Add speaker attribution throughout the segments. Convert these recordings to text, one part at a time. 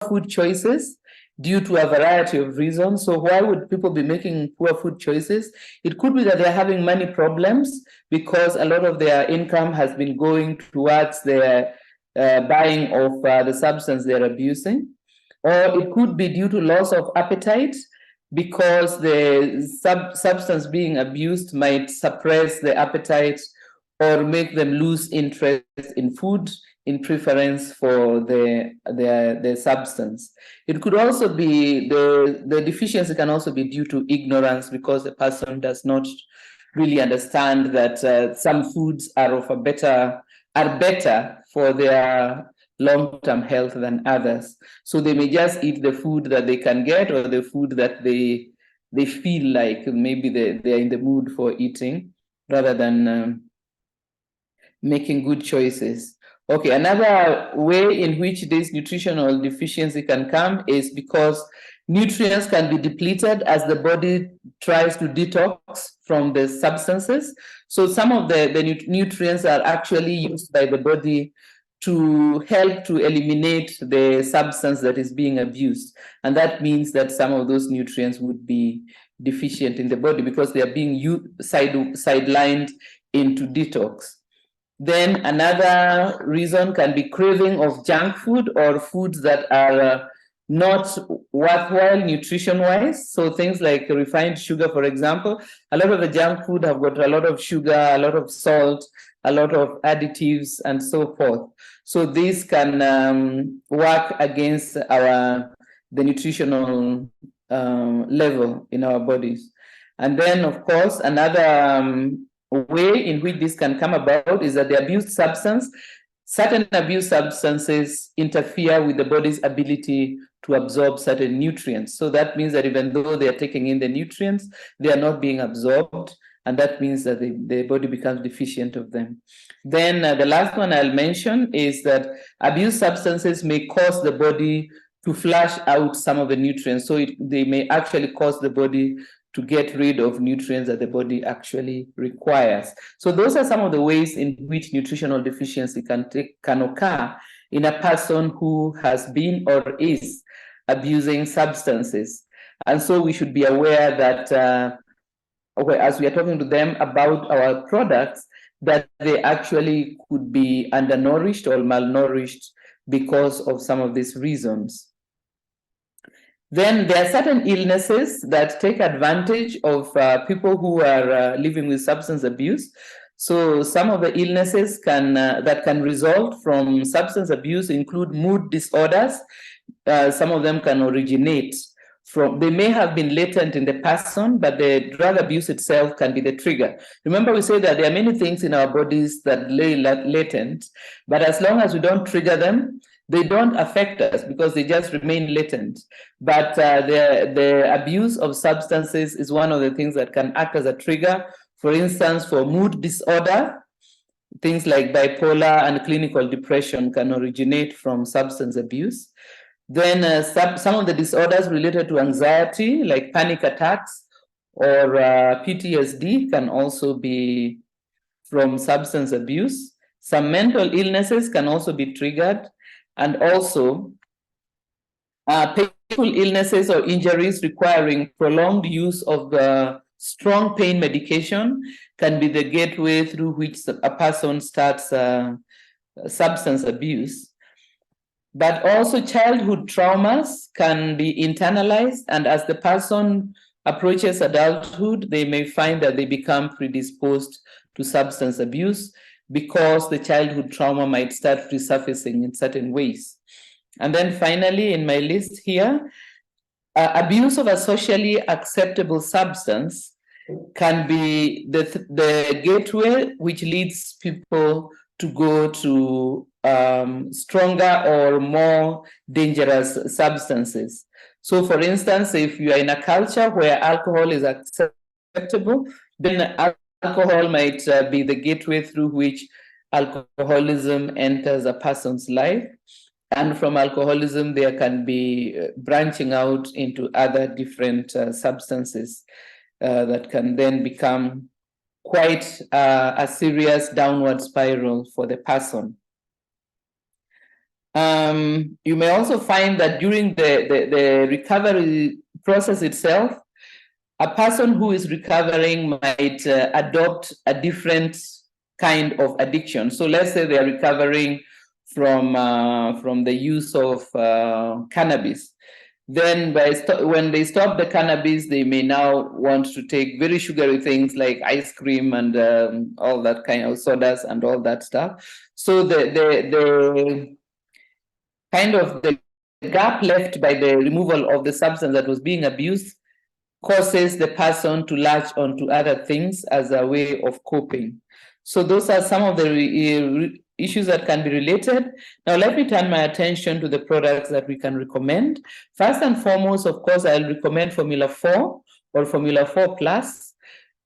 Speaker 1: food choices due to a variety of reasons. So why would people be making poor food choices? It could be that they're having money problems because a lot of their income has been going towards their buying of the substance they're abusing. Or it could be due to loss of appetite because the substance being abused might suppress the appetite or make them lose interest in food in preference for the substance. It could also be the deficiency can also be due to ignorance because the person does not really understand that some foods are better for their long-term health than others. So they may just eat the food that they can get or the food that they feel like maybe they're in the mood for eating rather than making good choices. Okay, another way in which this nutritional deficiency can come is because nutrients can be depleted as the body tries to detox from the substances. So some of the nutrients are actually used by the body to help to eliminate the substance that is being abused. And that means that some of those nutrients would be deficient in the body because they are being sidelined into detox. Then another reason can be craving of junk food or foods that are not worthwhile nutrition-wise. So things like refined sugar, for example, a lot of the junk food have got a lot of sugar, a lot of salt, a lot of additives, and so forth. So this can work against the nutritional level in our bodies. And then, of course, another way in which this can come about is that certain abused substances interfere with the body's ability to absorb certain nutrients. So that means that even though they are taking in the nutrients, they are not being absorbed, and that means that the body becomes deficient of them. Then the last one I'll mention is that abused substances may cause the body to flush out some of the nutrients. So they may actually cause the body to get rid of nutrients that the body actually requires. So those are some of the ways in which nutritional deficiency can occur in a person who has been or is abusing substances. And so we should be aware that as we are talking to them about our products, that they actually could be undernourished or malnourished because of some of these reasons. Then there are certain illnesses that take advantage of people who are living with substance abuse. So some of the illnesses that can result from substance abuse include mood disorders. Some of them can originate they may have been latent in the person, but the drug abuse itself can be the trigger. Remember, we say that there are many things in our bodies that lay latent, but as long as we don't trigger them, they don't affect us because they just remain latent. But the abuse of substances is one of the things that can act as a trigger. For instance, for mood disorder, things like bipolar and clinical depression can originate from substance abuse. Then some of the disorders related to anxiety, like panic attacks or PTSD, can also be from substance abuse. Some mental illnesses can also be triggered. And also, painful illnesses or injuries requiring prolonged use of strong pain medication can be the gateway through which a person starts substance abuse. But also childhood traumas can be internalized, and as the person approaches adulthood, they may find that they become predisposed to substance abuse because the childhood trauma might start resurfacing in certain ways. And then finally, in my list here, abuse of a socially acceptable substance can be the gateway which leads people to go to stronger or more dangerous substances. So for instance, if you are in a culture where alcohol is acceptable, then alcohol might be the gateway through which alcoholism enters a person's life. And from alcoholism, there can be branching out into other different substances that can then become quite a serious downward spiral for the person. You may also find that during the recovery process itself, a person who is recovering might adopt a different kind of addiction. So let's say they are recovering from the use of cannabis. Then when they stop the cannabis, they may now want to take very sugary things like ice cream and all that kind of sodas and all that stuff. So the kind of the gap left by the removal of the substance that was being abused causes the person to latch onto other things as a way of coping. So those are some of the issues that can be related. Now let me turn my attention to the products that we can recommend. First and foremost, of course, I'll recommend Formula 4 or Formula 4 Plus,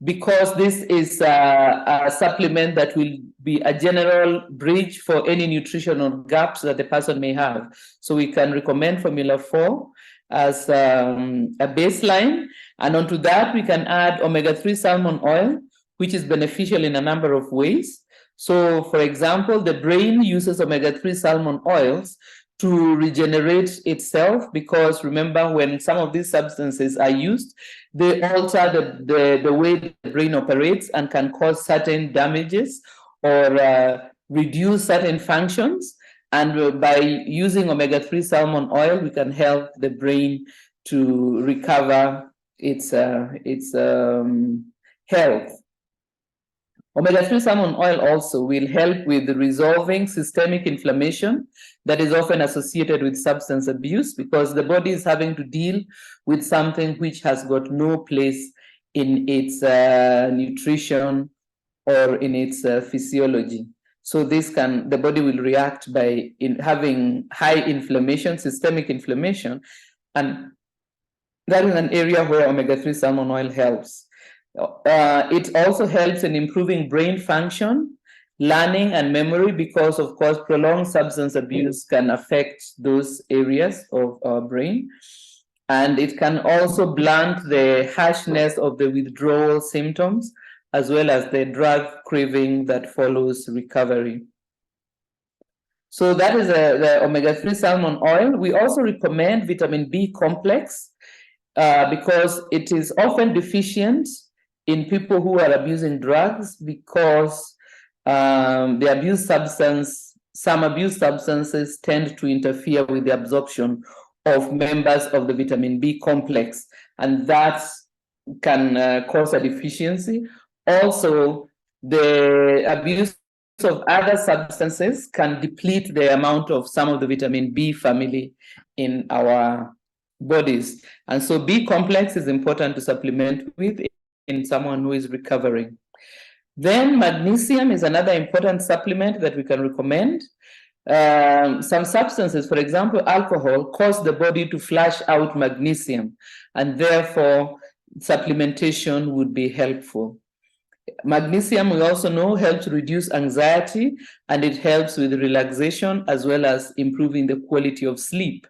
Speaker 1: because this is a supplement that will be a general bridge for any nutritional gaps that the person may have. So we can recommend Formula 4 as a baseline. And onto that, we can add omega-3 salmon oil, which is beneficial in a number of ways. So, for example, the brain uses omega-3 salmon oils to regenerate itself, because remember, when some of these substances are used, they alter the way the brain operates and can cause certain damages or reduce certain functions. And by using omega-3 salmon oil, we can help the brain to recover its health. Omega-3 salmon oil also will help with resolving systemic inflammation that is often associated with substance abuse, because the body is having to deal with something which has got no place in its nutrition or in its physiology. So the body will react by having high inflammation, systemic inflammation, and that is an area where omega-3 salmon oil helps. It also helps in improving brain function, learning, and memory, because, of course, prolonged substance abuse can affect those areas of our brain. And it can also blunt the harshness of the withdrawal symptoms, as well as the drug craving that follows recovery. So that is the omega-3 salmon oil. We also recommend vitamin B complex because it is often deficient in people who are abusing drugs, because some abused substances tend to interfere with the absorption of members of the vitamin B complex, and that can cause a deficiency. Also, the abuse of other substances can deplete the amount of some of the vitamin B family in our bodies. And so B complex is important to supplement with in someone who is recovering. Then magnesium is another important supplement that we can recommend. Some substances, for example, alcohol, cause the body to flush out magnesium, and therefore supplementation would be helpful. Magnesium, we also know, helps reduce anxiety, and it helps with relaxation as well as improving the quality of sleep.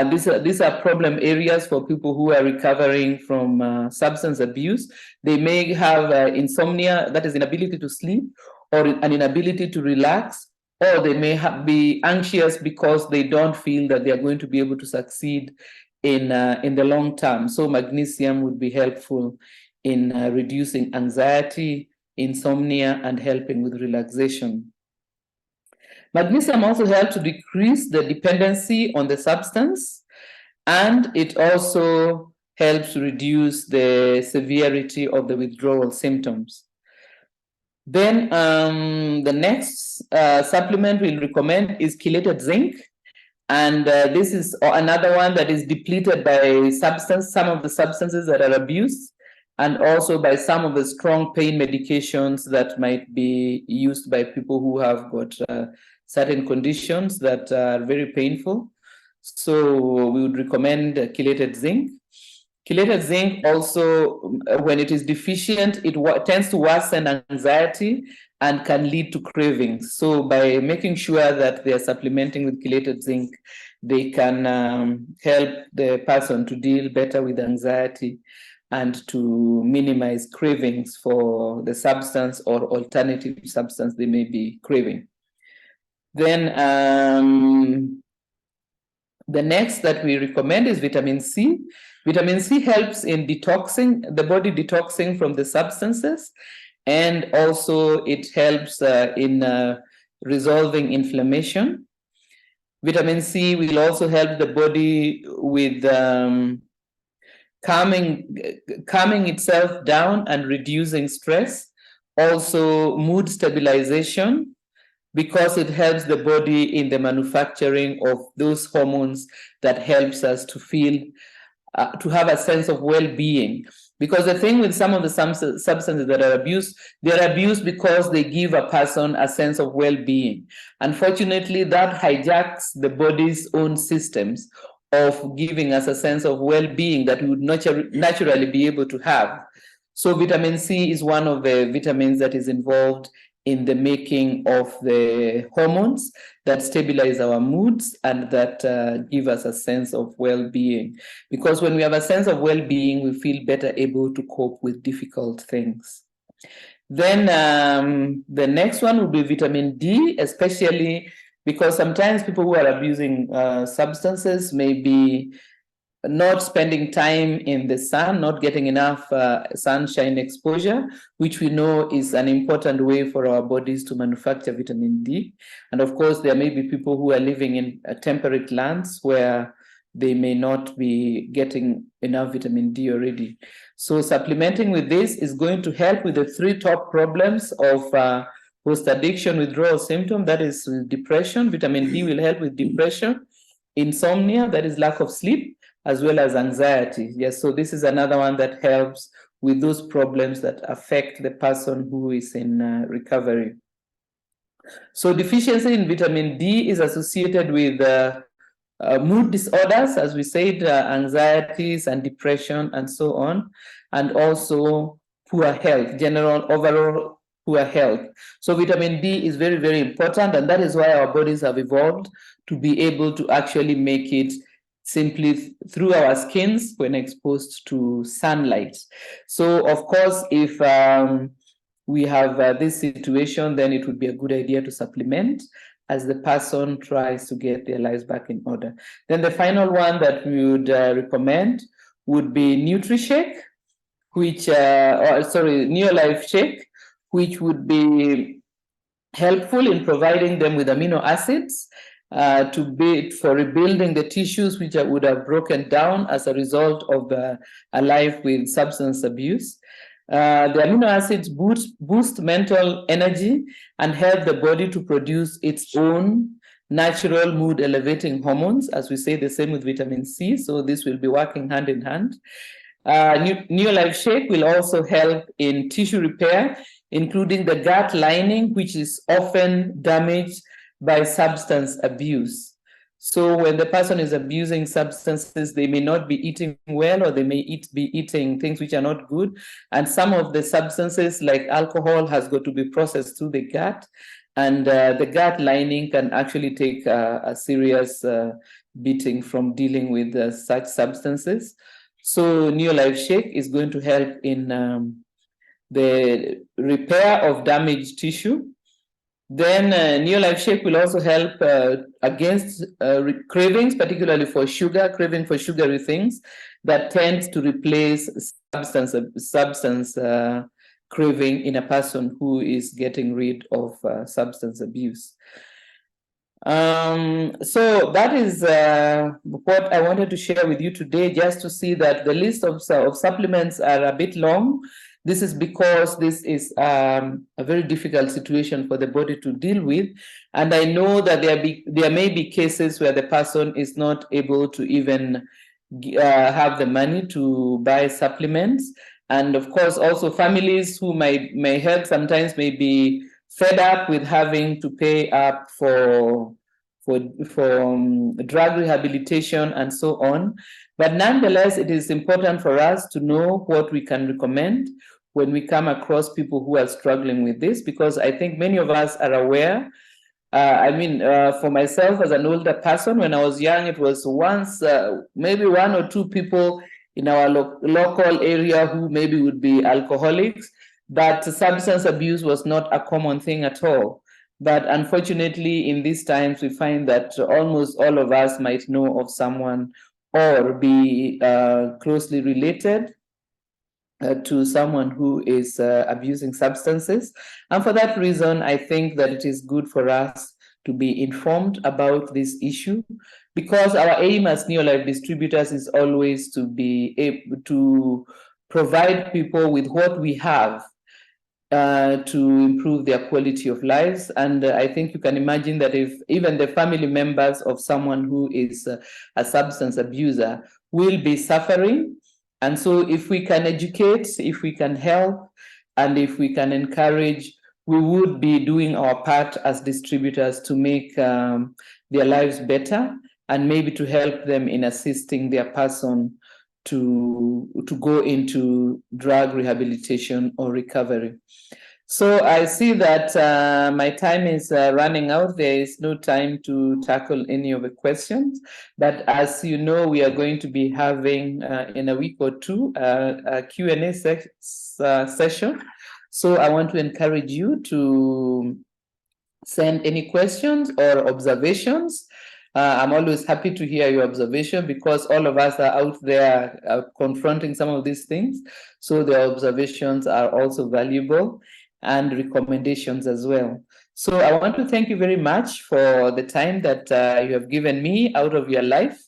Speaker 1: These are problem areas for people who are recovering from substance abuse. They may have insomnia, that is inability to sleep, or an inability to relax, or they may be anxious because they don't feel that they are going to be able to succeed in the long term. So magnesium would be helpful in reducing anxiety, insomnia, and helping with relaxation. Magnesium also helps to decrease the dependency on the substance, and it also helps reduce the severity of the withdrawal symptoms. Then the next supplement we'll recommend is chelated zinc. And this is another one that is depleted by some of the substances that are abused, and also by some of the strong pain medications that might be used by people who have got certain conditions that are very painful. So we would recommend chelated zinc. Chelated zinc also, when it is deficient, it tends to worsen anxiety and can lead to cravings. So by making sure that they are supplementing with chelated zinc, they can help the person to deal better with anxiety and to minimize cravings for the substance or alternative substance they may be craving. Then the next that we recommend is vitamin C. Vitamin C helps in detoxing, the body detoxing from the substances, and also it helps in resolving inflammation. Vitamin C will also help the body with calming itself down and reducing stress. Also, mood stabilization, because it helps the body in the manufacturing of those hormones that helps us to feel, to have a sense of well-being. Because the thing with some of the substances that are abused, they're abused because they give a person a sense of well-being. Unfortunately, that hijacks the body's own systems of giving us a sense of well-being that we would naturally be able to have. So vitamin C is one of the vitamins that is involved in the making of the hormones that stabilize our moods and that give us a sense of well-being. Because when we have a sense of well-being, we feel better able to cope with difficult things. Then the next one would be vitamin D, especially because sometimes people who are abusing substances may be not spending time in the sun, not getting enough sunshine exposure, which we know is an important way for our bodies to manufacture vitamin D. And of course, there may be people who are living in temperate lands where they may not be getting enough vitamin D already. So supplementing with this is going to help with the three top problems of post-addiction withdrawal symptom, that is depression. Vitamin D will help with depression, insomnia, that is lack of sleep, as well as anxiety. Yes, so this is another one that helps with those problems that affect the person who is in recovery. So deficiency in vitamin D is associated with mood disorders, as we said, anxieties and depression and so on, and also poor health, general overall poor health. So vitamin D is very, very important, and that is why our bodies have evolved to be able to actually make it simply through our skins when exposed to sunlight. So of course, if we have this situation, then it would be a good idea to supplement as the person tries to get their lives back in order. Then the final one that we would recommend would be NutriShake, which, Neolife Shake, which would be helpful in providing them with amino acids for rebuilding the tissues which would have broken down as a result of a life with substance abuse. The amino acids boost mental energy and help the body to produce its own natural mood elevating hormones, as we say the same with vitamin C. So this will be working hand in hand. Neolife Shake will also help in tissue repair, including the gut lining, which is often damaged by substance abuse. So when the person is abusing substances, they may not be eating well, or they may be eating things which are not good. And some of the substances like alcohol has got to be processed through the gut. And the gut lining can actually take a serious beating from dealing with such substances. So Neolife Shake is going to help in the repair of damaged tissue. Then Neolife Shake will also help against cravings, particularly for sugar, craving for sugary things that tend to replace substance craving in a person who is getting rid of substance abuse. So that is what I wanted to share with you today, just to see that the list of supplements are a bit long. This is because this is a very difficult situation for the body to deal with. And I know that there may be cases where the person is not able to even have the money to buy supplements. And of course, also families who may help sometimes may be fed up with having to pay up for drug rehabilitation and so on. But nonetheless, it is important for us to know what we can recommend when we come across people who are struggling with this, because I think many of us are aware. For myself as an older person, when I was young, it was once maybe one or two people in our local area who maybe would be alcoholics, but substance abuse was not a common thing at all. But unfortunately, in these times, we find that almost all of us might know of someone or be closely related to someone who is abusing substances. And for that reason, I think that it is good for us to be informed about this issue, because our aim as Neolife distributors is always to be able to provide people with what we have to improve their quality of lives. And I think you can imagine that if even the family members of someone who is a substance abuser will be suffering. And so if we can educate, if we can help, and if we can encourage, we would be doing our part as distributors to make their lives better, and maybe to help them in assisting their person to go into drug rehabilitation or recovery. So I see that my time is running out. There is no time to tackle any of the questions. But as you know, we are going to be having in a week or two a Q&A session. So I want to encourage you to send any questions or observations. I'm always happy to hear your observation, because all of us are out there confronting some of these things. So the observations are also valuable, and recommendations as well. So I want to thank you very much for the time that you have given me out of your life.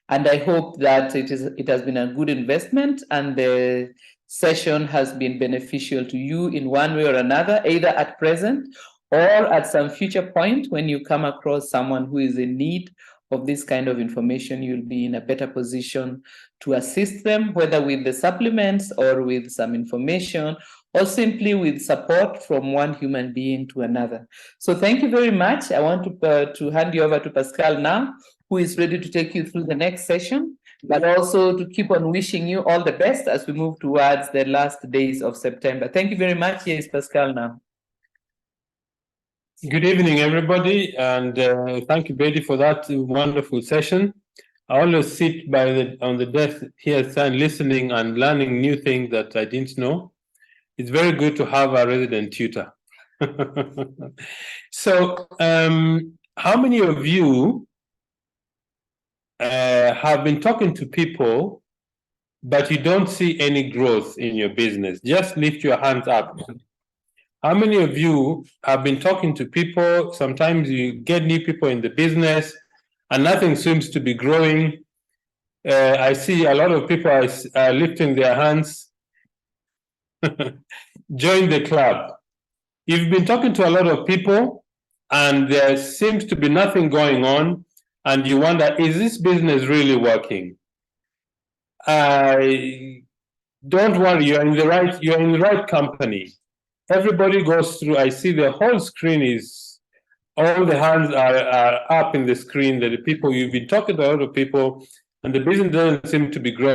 Speaker 1: And I hope that it has been a good investment, and the session has been beneficial to you in one way or another, either at present or at some future point when you come across someone who is in need of this kind of information. You'll be in a better position to assist them, whether with the supplements or with some information, or simply with support from one human being to another. So thank you very much. I want to hand you over to Pascal now, who is ready to take you through the next session, but also to keep on wishing you all the best as we move towards the last days of September. Thank you very much. Here is Pascal now.
Speaker 2: Good evening, everybody, and thank you, Betty, for that wonderful session. I always sit on the desk here, listening and learning new things that I didn't know. It's very good to have a resident tutor. So, how many of you have been talking to people, but you don't see any growth in your business? Just lift your hands up. How many of you have been talking to people? Sometimes you get new people in the business and nothing seems to be growing. I see a lot of people are lifting their hands. Join the club. You've been talking to a lot of people and there seems to be nothing going on, and you wonder, is this business really working? Don't worry, you're in the right company. Everybody goes through. I see the whole screen is, all the hands are up in the screen. That the people, you've been talking to a lot of people, and the business doesn't seem to be growing.